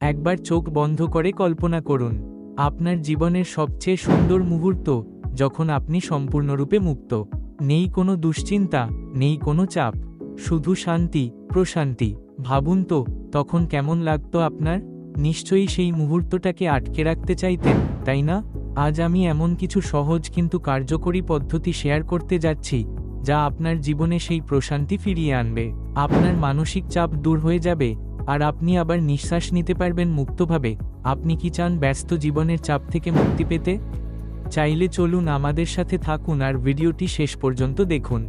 একবার চোখ বন্ধ করে কল্পনা করুন, আপনার জীবনের সবচেয়ে সুন্দর মুহূর্ত, যখন আপনি সম্পূর্ণরূপে মুক্ত। নেই কোনো দুশ্চিন্তা, নেই কোনো চাপ, শুধু শান্তি, প্রশান্তি। ভাবুন তো, তখন কেমন লাগতো আপনার? নিশ্চয়ই সেই মুহূর্তটাকে আটকে রাখতে চাইতেন, তাই না? আজ আমি এমন কিছু সহজ কিন্তু কার্যকরী পদ্ধতি শেয়ার করতে যাচ্ছি, যা আপনার জীবনে সেই প্রশান্তি ফিরিয়ে আনবে। আপনার মানসিক চাপ দূর হয়ে যাবে, আর আপনি আবার নিঃশ্বাস নিতে পারবেন মুক্তভাবে। আপনি কি চান ব্যস্ত জীবনের চাপ থেকে মুক্তি পেতে? চাইলে চলুন আমাদের সাথে থাকুন আর ভিডিওটি শেষ পর্যন্ত দেখুন।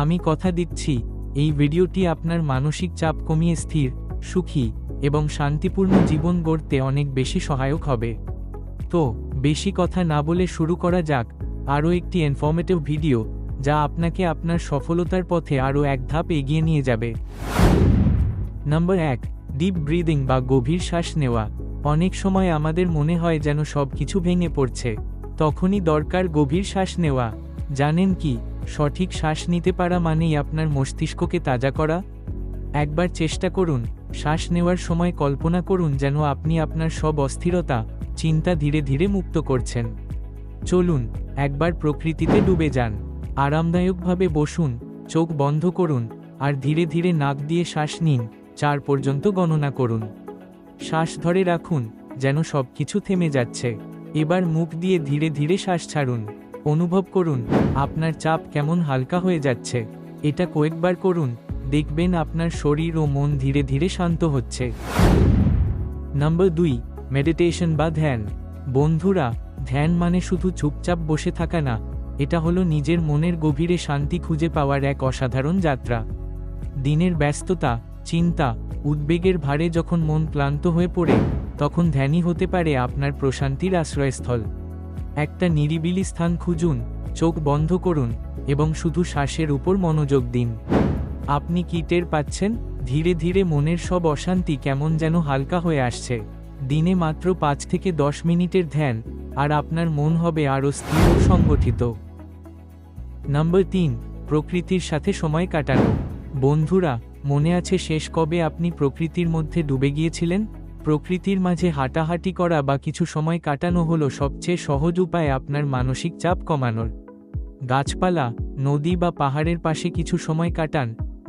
আমি কথা দিচ্ছি, এই ভিডিওটি আপনার মানসিক চাপ কমিয়ে স্থির, সুখী এবং শান্তিপূর্ণ জীবন গড়তে অনেক বেশি সহায়ক হবে। তো বেশি কথা না বলে শুরু করা যাক আরও একটি ইনফরমেটিভ ভিডিও, যা আপনাকে আপনার সফলতার পথে আরও এক ধাপ এগিয়ে নিয়ে যাবে। নাম্বার 1, ডিপ ব্রিদিং বা গভীর শ্বাস নেওয়া। অনেক সময় আমাদের মনে হয় যেন সব কিছু ভেঙে পড়ছে, তখনই দরকার গভীর শ্বাস নেওয়া। জানেন কি, সঠিক শ্বাস নিতে পারা মানেই আপনার মস্তিষ্ককে তাজা করা। একবার চেষ্টা করুন, শ্বাস নেওয়ার সময় কল্পনা করুন যেন আপনি আপনার সব অস্থিরতা, চিন্তা ধীরে ধীরে মুক্ত করছেন। চলুন একবার প্রকৃতিতে ডুবে যান। আরামদায়কভাবে বসুন, চোখ বন্ধ করুন, আর ধীরে ধীরে নাক দিয়ে শ্বাস নিন। 4 পর্যন্ত গণনা করুন। শ্বাস ধরে রাখুন, যেন সবকিছু থেমে যাচ্ছে। এবার মুখ দিয়ে ধীরে ধীরে শ্বাস ছাড়ুন। অনুভব করুন আপনার চাপ কেমন হালকা হয়ে যাচ্ছে। এটা কয়েকবার করুন, দেখবেন আপনার শরীর ও মন ধীরে ধীরে শান্ত হচ্ছে। নাম্বার 2, মেডিটেশন বা ধ্যান। বন্ধুরা, ধ্যান মানে শুধু চুপচাপ বসে থাকা না, এটা হলো নিজের মনের গভীরে শান্তি খুঁজে পাওয়ার এক অসাধারণ যাত্রা। দিনের ব্যস্ততা, চিন্তা, উদ্বেগের ভারে যখন মন ক্লান্ত হয়ে পড়ে, তখন ধ্যানই হতে পারে আপনার প্রশান্তির আশ্রয়স্থল। একটা নিরিবিলি স্থান খুঁজুন, চোখ বন্ধ করুন এবং শুধু শ্বাসের উপর মনোযোগ দিন। আপনি কি টের পাচ্ছেন? ধীরে ধীরে মনের সব অশান্তি কেমন যেন হালকা হয়ে আসছে। দিনে মাত্র 5 থেকে 10 মিনিটের ধ্যান, আর আপনার মন হবে আরও স্থির ও সংগঠিত। নাম্বার 3, প্রকৃতির সাথে সময় কাটানো। বন্ধুরা, মনে আছে শেষ কবে আপনি প্রকৃতির মধ্যে ডুবে গিয়েছিলেন? প্রকৃতির মাঝে হাঁটাহাঁটি করা বা কিছু সময় কাটানো হলো সবচেয়ে সহজ উপায় আপনার মানসিক চাপ কমানোর। গাছপালা, নদী বা পাহাড়ের পাশে কিছু সময় কাটান,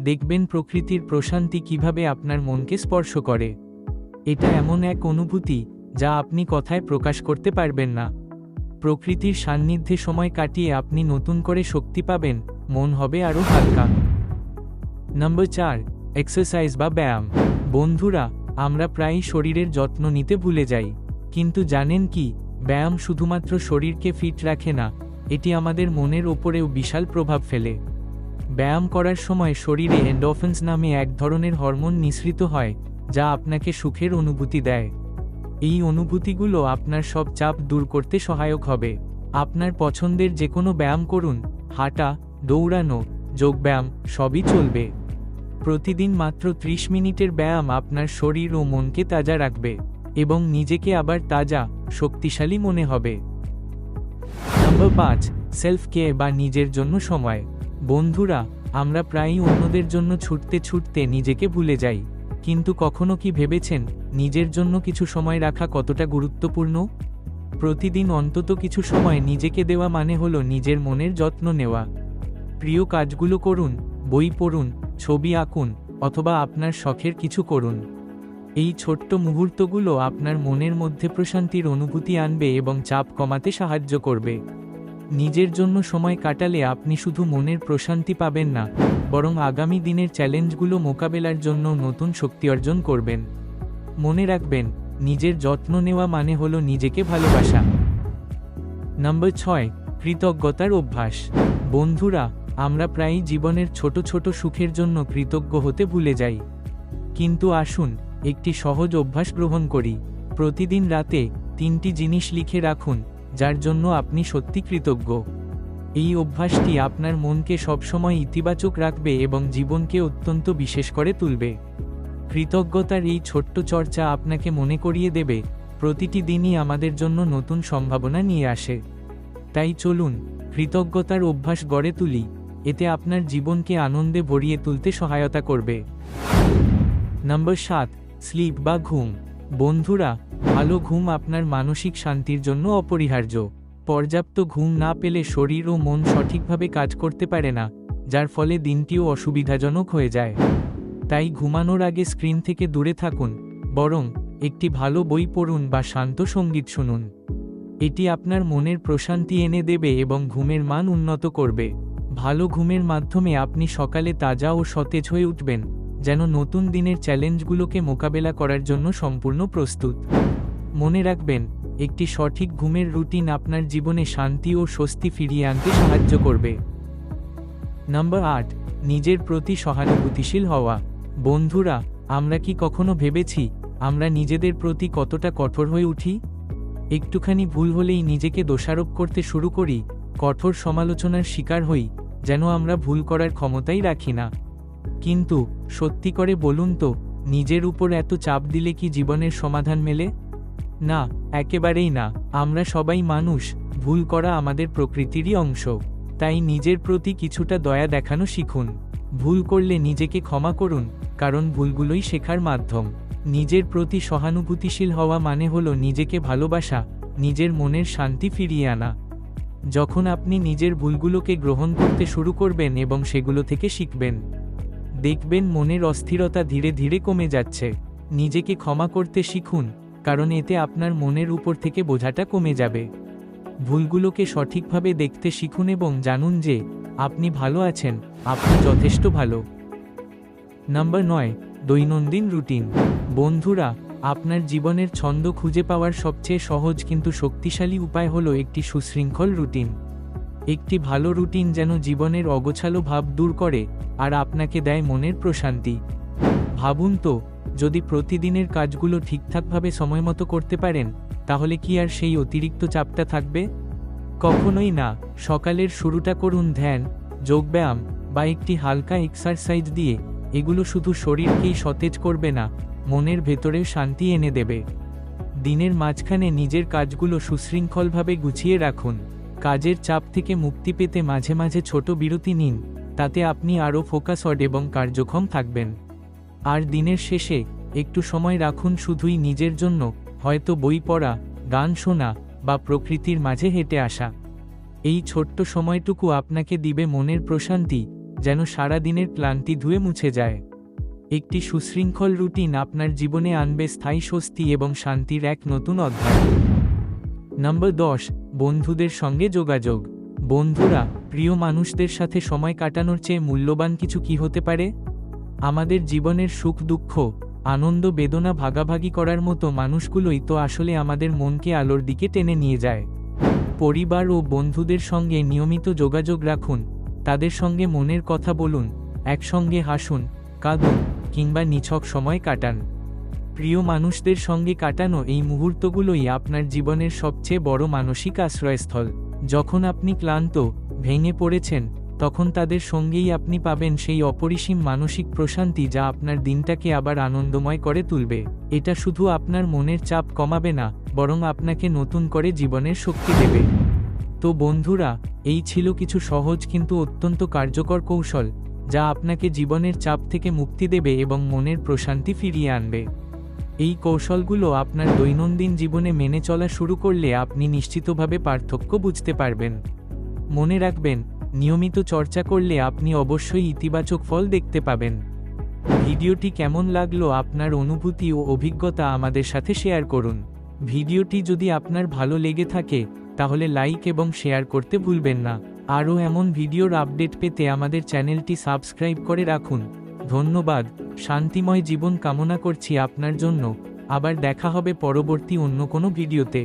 দেখবেন প্রকৃতির প্রশান্তি কিভাবে আপনার মনকে স্পর্শ করে। এটা এমন এক অনুভূতি যা আপনি কথায় প্রকাশ করতে পারবেন না। প্রকৃতির সান্নিধ্যে সময় কাটিয়ে আপনি নতুন করে শক্তি পাবেন, মন হবে আরও হালকা। নাম্বার 4, এক্সারসাইজ বা ব্যায়াম। বন্ধুরা, আমরা প্রায়ই শরীরের যত্ন নিতে ভুলে যাই, কিন্তু জানেন কি, ব্যায়াম শুধুমাত্র শরীরকে ফিট রাখে না, এটি আমাদের মনের ওপরেও বিশাল প্রভাব ফেলে। ব্যায়াম করার সময় শরীরে এন্ডোরফিনস নামে এক ধরনের হরমোন নিঃসৃত হয়, যা আপনাকে সুখের অনুভূতি দেয়। এই অনুভূতিগুলো আপনার সব চাপ দূর করতে সহায়ক হবে। আপনার পছন্দের যে কোনো ব্যায়াম করুন, হাঁটা, দৌড়ানো, যোগব্যায়াম, সবই চলবে। প্রতিদিন মাত্র 30 মিনিটের ব্যায়াম আপনার শরীর ও মনকে তাজা রাখবে এবং নিজেকে আবার তাজা, শক্তিশালী মনে হবে। নাম্বার 5, সেলফ কেয়ার বা নিজের জন্য সময়। বন্ধুরা, আমরা প্রায়ই অন্যদের জন্য ছুটতে ছুটতে নিজেকে ভুলে যাই, কিন্তু কখনো কি ভেবেছেন নিজের জন্য কিছু সময় রাখা কতটা গুরুত্বপূর্ণ? প্রতিদিন অন্তত কিছু সময় নিজেকে দেওয়া মানে হলো নিজের মনের যত্ন নেওয়া। প্রিয় কাজগুলো করুন, বই পড়ুন, ছবি আঁকুন, অথবা আপনার শখের কিছু করুন। এই ছোট্ট মুহূর্তগুলো আপনার মনের মধ্যে প্রশান্তির অনুভূতি আনবে এবং চাপ কমাতে সাহায্য করবে। নিজের জন্য সময় কাটালে আপনি শুধু মনের প্রশান্তি পাবেন না, বরং আগামী দিনের চ্যালেঞ্জগুলো মোকাবেলার জন্য নতুন শক্তি অর্জন করবেন। মনে রাখবেন, নিজের যত্ন নেওয়া মানে হলো নিজেকে ভালোবাসা। নাম্বার 6, কৃতজ্ঞতার অভ্যাস। বন্ধুরা, আমরা প্রায়ই জীবনের ছোট ছোট সুখের জন্য কৃতজ্ঞ হতে ভুলে যাই, কিন্তু আসুন একটি সহজ অভ্যাস গ্রহণ করি। প্রতিদিন রাতে 3টি জিনিস লিখে রাখুন, যার জন্য আপনি সত্যি কৃতজ্ঞ। এই অভ্যাসটি আপনার মনকে সবসময় ইতিবাচক রাখবে এবং জীবনকে অত্যন্ত বিশেষ করে তুলবে। কৃতজ্ঞতার এই ছোট্ট চর্চা আপনাকে মনে করিয়ে দেবে, প্রতিটি দিনই আমাদের জন্য নতুন সম্ভাবনা নিয়ে আসে। তাই চলুন কৃতজ্ঞতার অভ্যাস গড়ে তুলি, এতে আপনার জীবনকে আনন্দে ভরিয়ে তুলতে সহায়তা করবে। নাম্বার 7, স্লিপ বা ঘুম। বন্ধুরা, ভালো ঘুম আপনার মানসিক শান্তির জন্য অপরিহার্য। পর্যাপ্ত ঘুম না পেলে শরীর ও মন সঠিকভাবে কাজ করতে পারে না, যার ফলে দিনটিও অসুবিধাজনক হয়ে যায়। তাই ঘুমানোর আগে স্ক্রিন থেকে দূরে থাকুন, বরং একটি ভালো বই পড়ুন বা শান্ত সঙ্গীত শুনুন। এটি আপনার মনের প্রশান্তি এনে দেবে এবং ঘুমের মান উন্নত করবে। ভালো ঘুমের মাধ্যমে আপনি সকালে তাজা ও সতেজ হয়ে উঠবেন, যেন নতুন দিনের চ্যালেঞ্জগুলোকে মোকাবেলা করার জন্য সম্পূর্ণ প্রস্তুত। মনে রাখবেন, একটি সঠিক ঘুমের রুটিন আপনার জীবনে শান্তি ও স্বস্তি ফিরিয়ে আনতে সাহায্য করবে। নাম্বার 8, নিজের প্রতি সহানুভূতিশীল হওয়া। বন্ধুরা, আমরা কি কখনো ভেবেছি আমরা নিজেদের প্রতি কতটা কঠোর হয়ে উঠি? একটুখানি ভুল হলেই নিজেকে দোষারোপ করতে শুরু করি, কঠোর সমালোচনার শিকার হই, যেন আমরা ভুল করার ক্ষমতাই রাখি না। কিন্তু সত্যি করে বলুন তো, নিজের উপর এত চাপ দিলে কি জীবনের সমাধান মেলে? না, একেবারেই না। আমরা সবাই মানুষ, ভুল করা আমাদের প্রকৃতিরই অংশ। তাই নিজের প্রতি কিছুটা দয়া দেখানো শিখুন। ভুল করলে নিজেকে ক্ষমা করুন, কারণ ভুলগুলোই শেখার মাধ্যম। নিজের প্রতি সহানুভূতিশীল হওয়া মানে হলো নিজেকে ভালোবাসা, নিজের মনের শান্তি ফিরিয়ে আনা। যখন আপনি নিজের ভুলগুলোকে গ্রহণ করতে শুরু করবেন এবং সেগুলো থেকে শিখবেন, দেখবেন মনের অস্থিরতা ধীরে ধীরে কমে যাচ্ছে। নিজেকে ক্ষমা করতে শিখুন, কারণ এতে আপনার মনের উপর থেকে বোঝাটা কমে যাবে। ভুলগুলোকে সঠিকভাবে দেখতে শিখুন এবং জানুন যে আপনি ভালো আছেন, আপনি যথেষ্ট ভালো। নাম্বার 9, দৈনন্দিন রুটিন। বন্ধুরা, আপনার জীবনের ছন্দ খুঁজে পাওয়ার সবচেয়ে সহজ কিন্তু শক্তিশালী উপায় হলো একটি সুশৃঙ্খল রুটিন। একটি ভালো রুটিন যেন জীবনের অগোছালো ভাব দূর করে আর আপনাকে দেয় মনের প্রশান্তি। ভাবুন তো, যদি প্রতিদিনের কাজগুলো ঠিকঠাকভাবে সময়মতো করতে পারেন, তাহলে কি আর সেই অতিরিক্ত চাপটা থাকবে? কখনোই না। সকালের শুরুটা করুন ধ্যান, যোগব্যায়াম বা একটি হালকা এক্সারসাইজ দিয়ে। এগুলো শুধু শরীরকেই সতেজ করবে না, মনের ভেতরেও শান্তি এনে দেবে। দিনের মাঝখানে নিজের কাজগুলো সুশৃঙ্খলভাবে গুছিয়ে রাখুন। কাজের চাপ থেকে মুক্তি পেতে মাঝে মাঝে ছোট বিরতি নিন, তাতে আপনি আরও ফোকাসড এবং কার্যক্ষম থাকবেন। আর দিনের শেষে একটু সময় রাখুন শুধুই নিজের জন্য, হয়তো বই পড়া, গান শোনা বা প্রকৃতির মাঝে হেঁটে আসা। এই ছোট্ট সময়টুকু আপনাকে দিবে মনের প্রশান্তি, যেন সারা দিনের ক্লান্তি ধুয়ে মুছে যায়। একটি সুশৃঙ্খল রুটিন আপনার জীবনে আনবে স্থায়ী স্বস্তি এবং শান্তির এক নতুন অধ্যায়। নাম্বার 10, বন্ধুদের সঙ্গে যোগাযোগ। বন্ধুরা, প্রিয় মানুষদের সাথে সময় কাটানোর চেয়ে মূল্যবান কিছু কি হতে পারে? আমাদের জীবনের সুখ দুঃখ, আনন্দ বেদনা ভাগাভাগি করার মতো মানুষগুলোই তো আসলে আমাদের মনকে আলোর দিকে টেনে নিয়ে যায়। পরিবার ও বন্ধুদের সঙ্গে নিয়মিত যোগাযোগ রাখুন, তাদের সঙ্গে মনের কথা বলুন, একসঙ্গে হাসুন, কাঁদুন কিংবা নিছক সময় কাটান। প্রিয় মানুষদের সঙ্গে কাটানো এই মুহূর্তগুলোই আপনার জীবনের সবচেয়ে বড় মানসিক আশ্রয়স্থল। যখন আপনি ক্লান্ত, ভেঙে পড়েছেন, তখন তাদের সঙ্গেই আপনি পাবেন সেই অপরিসীম মানসিক প্রশান্তি যা আপনার দিনটাকে আবার আনন্দময় করে তুলবে। এটা শুধু আপনার মনের চাপ কমাবে না, বরং আপনাকে নতুন করে জীবনের শক্তি দেবে। তো বন্ধুরা, এই ছিল কিছু সহজ কিন্তু অত্যন্ত কার্যকর কৌশল, যা আপনাকে জীবনের চাপ থেকে মুক্তি দেবে এবং মনের প্রশান্তি ফিরিয়ে আনবে। এই কৌশলগুলো আপনার দৈনন্দিন জীবনে মেনে চলা শুরু করলে আপনি নিশ্চিতভাবে পার্থক্য বুঝতে পারবেন। মনে রাখবেন, নিয়মিত চর্চা করলে আপনি অবশ্যই ইতিবাচক ফল দেখতে পাবেন। ভিডিওটি কেমন লাগলো আপনার অনুভূতি ও অভিজ্ঞতা আমাদের সাথে শেয়ার করুন। ভিডিওটি যদি আপনার ভালো লেগে থাকে, তাহলে লাইক এবং শেয়ার করতে ভুলবেন না। আরও এমন ভিডিওর আপডেট পেতে আমাদের চ্যানেলটি সাবস্ক্রাইব করে রাখুন। ধন্যবাদ। শান্তিময় জীবন কামনা করছি আপনার জন্য। আবার দেখা হবে পরবর্তী অন্য কোনো ভিডিওতে।